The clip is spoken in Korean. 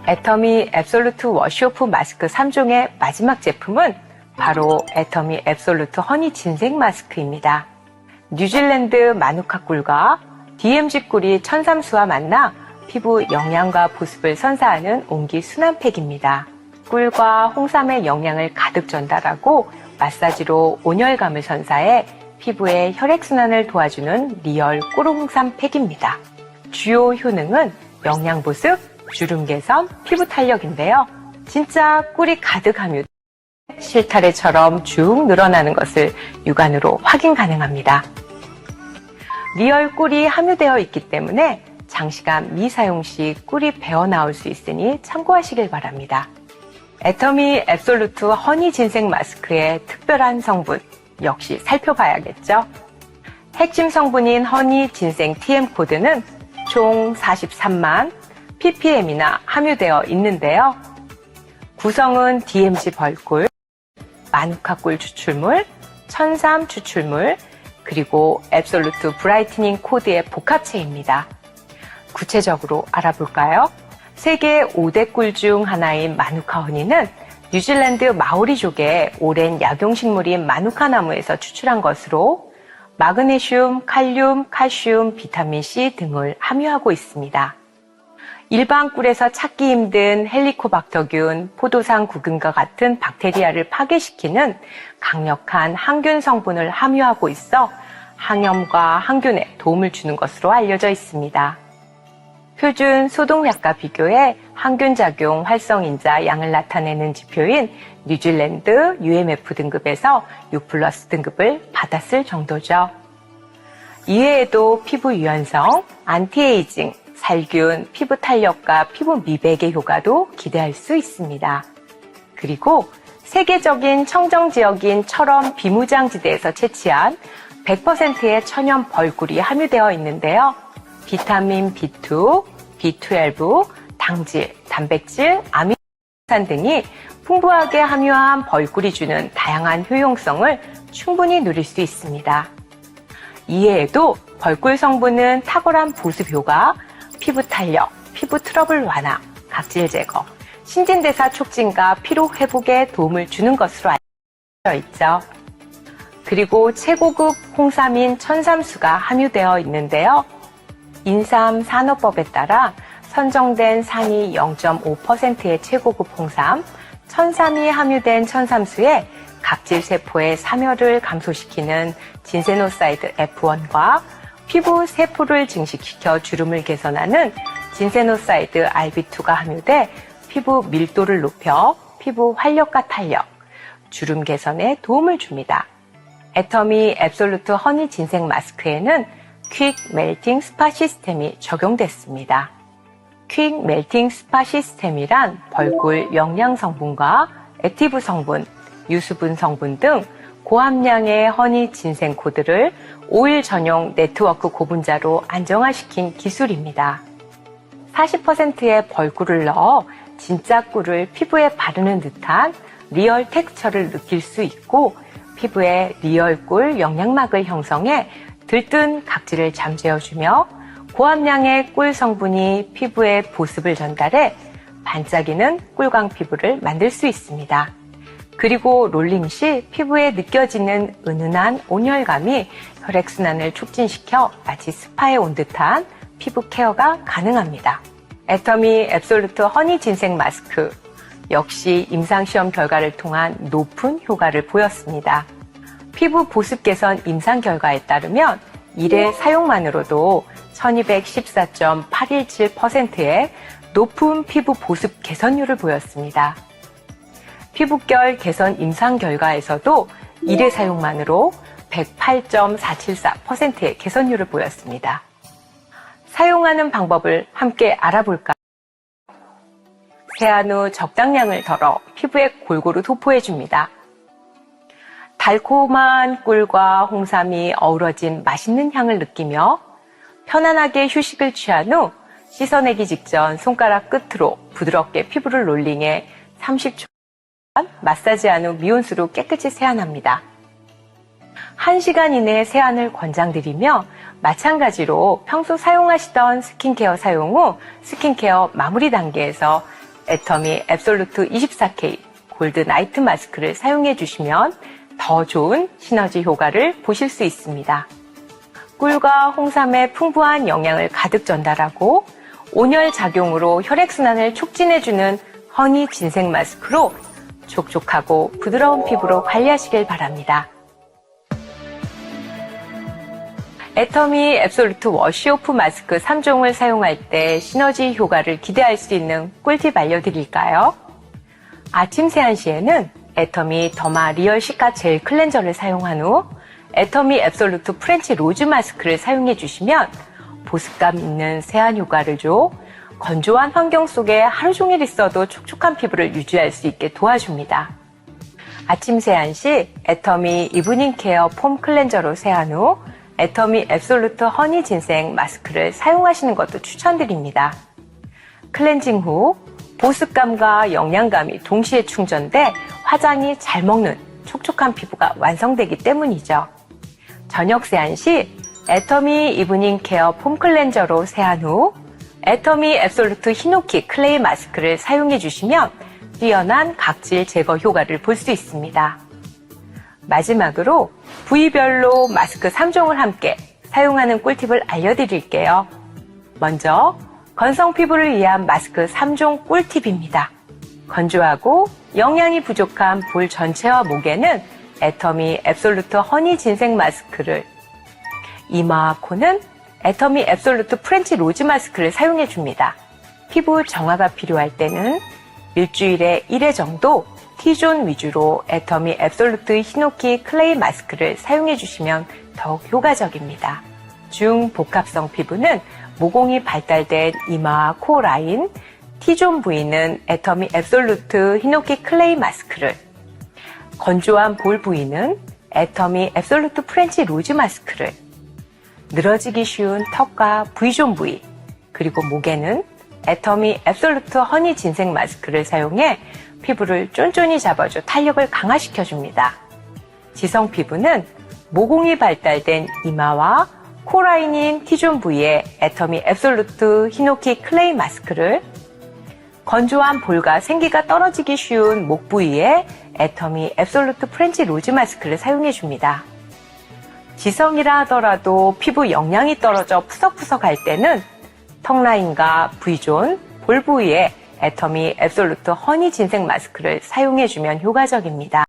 애터미 앱솔루트 워시오프 마스크 3종의 마지막 제품은 바로 애터미 앱솔루트 허니 진생 마스크입니다. 뉴질랜드 마누카 꿀과 DMZ 꿀이 천삼수와 만나 피부 영양과 보습을 선사하는 온기 순환팩입니다. 꿀과 홍삼의 영양을 가득 전달하고 마사지로 온열감을 선사해 피부의 혈액순환을 도와주는 리얼 꿀홍삼 팩입니다. 주요 효능은 영양 보습, 주름 개선, 피부 탄력인데요. 진짜 꿀이 가득 함유돼 실타래처럼 쭉 늘어나는 것을 육안으로 확인 가능합니다. 리얼 꿀이 함유되어 있기 때문에 장시간 미사용 시 꿀이 배어 나올 수 있으니 참고하시길 바랍니다. 애터미 앱솔루트 허니 진생 마스크의 특별한 성분 역시 살펴봐야겠죠. 핵심 성분인 허니 진생 TM 코드는 총 43만 ppm이나 함유되어 있는데요. 구성은 DMZ 벌꿀, 마누카 꿀 추출물, 천삼 추출물, 그리고 앱솔루트 브라이트닝 코드의 복합체입니다. 구체적으로 알아볼까요? 세계 5대 꿀 중 하나인 마누카 허니는 뉴질랜드 마오리족의 오랜 약용식물인 마누카 나무에서 추출한 것으로 마그네슘, 칼륨, 칼슘, 비타민C 등을 함유하고 있습니다. 일반 꿀에서 찾기 힘든 헬리코박터균, 포도상 구균과 같은 박테리아를 파괴시키는 강력한 항균 성분을 함유하고 있어 항염과 항균에 도움을 주는 것으로 알려져 있습니다. 표준 소독약과 비교해 항균작용 활성인자 양을 나타내는 지표인 뉴질랜드 UMF 등급에서 6+ 등급을 받았을 정도죠. 이외에도 피부 유연성, 안티에이징, 살균, 피부 탄력과 피부 미백의 효과도 기대할 수 있습니다. 그리고 세계적인 청정지역인 철원 비무장지대에서 채취한 100%의 천연 벌꿀이 함유되어 있는데요. 비타민 B2, B12, 당질, 단백질, 아미노산 등이 풍부하게 함유한 벌꿀이 주는 다양한 효용성을 충분히 누릴 수 있습니다. 이외에도 벌꿀 성분은 탁월한 보습 효과, 피부 탄력, 피부 트러블 완화, 각질 제거, 신진대사 촉진과 피로 회복에 도움을 주는 것으로 알려져 있죠. 그리고 최고급 홍삼인 천삼수가 함유되어 있는데요. 인삼 산호법에 따라 선정된 상위 0.5%의 최고급 홍삼, 천삼이 함유된 천삼수에 각질세포의 사멸을 감소시키는 진세노사이드 F1과 피부 세포를 증식시켜 주름을 개선하는 진세노사이드 RB2가 함유돼 피부 밀도를 높여 피부 활력과 탄력, 주름 개선에 도움을 줍니다. 애터미 앱솔루트 허니 진생 마스크에는 퀵 멜팅 스파 시스템이 적용됐습니다. 퀵 멜팅 스파 시스템이란 벌꿀 영양 성분과 액티브 성분, 유수분 성분 등 고함량의 허니 진생 코드를 오일 전용 네트워크 고분자로 안정화시킨 기술입니다. 40%의 벌꿀을 넣어 진짜 꿀을 피부에 바르는 듯한 리얼 텍스처를 느낄 수 있고 피부에 리얼 꿀 영양막을 형성해 들뜬 각질을 잠재워주며 고함량의 꿀 성분이 피부에 보습을 전달해 반짝이는 꿀광 피부를 만들 수 있습니다. 그리고 롤링 시 피부에 느껴지는 은은한 온열감이 혈액순환을 촉진시켜 마치 스파에 온 듯한 피부 케어가 가능합니다. 애터미 앱솔루트 허니 진생 마스크 역시 임상시험 결과를 통한 높은 효과를 보였습니다. 피부 보습 개선 임상 결과에 따르면 1회 사용만으로도 1214.817%의 높은 피부 보습 개선율을 보였습니다. 피부결 개선 임상 결과에서도 1회 사용만으로 108.474%의 개선율을 보였습니다. 사용하는 방법을 함께 알아볼까요? 세안 후 적당량을 덜어 피부에 골고루 도포해줍니다. 달콤한 꿀과 홍삼이 어우러진 맛있는 향을 느끼며 편안하게 휴식을 취한 후 씻어내기 직전 손가락 끝으로 부드럽게 피부를 롤링해 30초 마사지한 후 미온수로 깨끗이 세안합니다. 1시간 이내에 세안을 권장드리며 마찬가지로 평소 사용하시던 스킨케어 사용 후 스킨케어 마무리 단계에서 애터미 앱솔루트 24K 골드 나이트 마스크를 사용해 주시면 더 좋은 시너지 효과를 보실 수 있습니다. 꿀과 홍삼의 풍부한 영양을 가득 전달하고 온열 작용으로 혈액순환을 촉진해주는 허니 진생 마스크로 촉촉하고 부드러운 피부로 관리하시길 바랍니다. 애터미 앱솔루트 워시오프 마스크 3종을 사용할 때 시너지 효과를 기대할 수 있는 꿀팁 알려드릴까요? 아침 세안 시에는 애터미 더마 리얼 시카 젤 클렌저를 사용한 후 애터미 앱솔루트 프렌치 로즈 마스크를 사용해 주시면 보습감 있는 세안 효과를 줘 건조한 환경 속에 하루 종일 있어도 촉촉한 피부를 유지할 수 있게 도와줍니다. 아침 세안 시 애터미 이브닝 케어 폼 클렌저로 세안 후 애터미 앱솔루트 허니 진생 마스크를 사용하시는 것도 추천드립니다. 클렌징 후 보습감과 영양감이 동시에 충전돼 화장이 잘 먹는 촉촉한 피부가 완성되기 때문이죠. 저녁 세안 시 애터미 이브닝 케어 폼 클렌저로 세안 후 애터미 앱솔루트 히노키 클레이 마스크를 사용해 주시면 뛰어난 각질 제거 효과를 볼 수 있습니다. 마지막으로 부위별로 마스크 3종을 함께 사용하는 꿀팁을 알려드릴게요. 먼저 건성 피부를 위한 마스크 3종 꿀팁입니다. 건조하고 영양이 부족한 볼 전체와 목에는 애터미 앱솔루트 허니 진생 마스크를, 이마와 코는 애터미 앱솔루트 프렌치 로즈 마스크를 사용해 줍니다. 피부 정화가 필요할 때는 일주일에 1회 정도 T존 위주로 애터미 앱솔루트 히노키 클레이 마스크를 사용해 주시면 더욱 효과적입니다. 중복합성 피부는 모공이 발달된 이마와 코 라인, T존 부위는 애터미 앱솔루트 히노키 클레이 마스크를, 건조한 볼 부위는 애터미 앱솔루트 프렌치 로즈 마스크를, 늘어지기 쉬운 턱과 V존 부위, 그리고 목에는 애터미 앱솔루트 허니 진생 마스크를 사용해 피부를 쫀쫀히 잡아줘 탄력을 강화시켜줍니다. 지성 피부는 모공이 발달된 이마와 코 라인인 T존 부위에 애터미 앱솔루트 히노키 클레이 마스크를, 건조한 볼과 생기가 떨어지기 쉬운 목 부위에 애터미 앱솔루트 프렌치 로즈 마스크를 사용해줍니다. 지성이라 하더라도 피부 영양이 떨어져 푸석푸석할 때는 턱 라인과 V존, 볼 부위에 애터미 앱솔루트 허니 진생 마스크를 사용해주면 효과적입니다.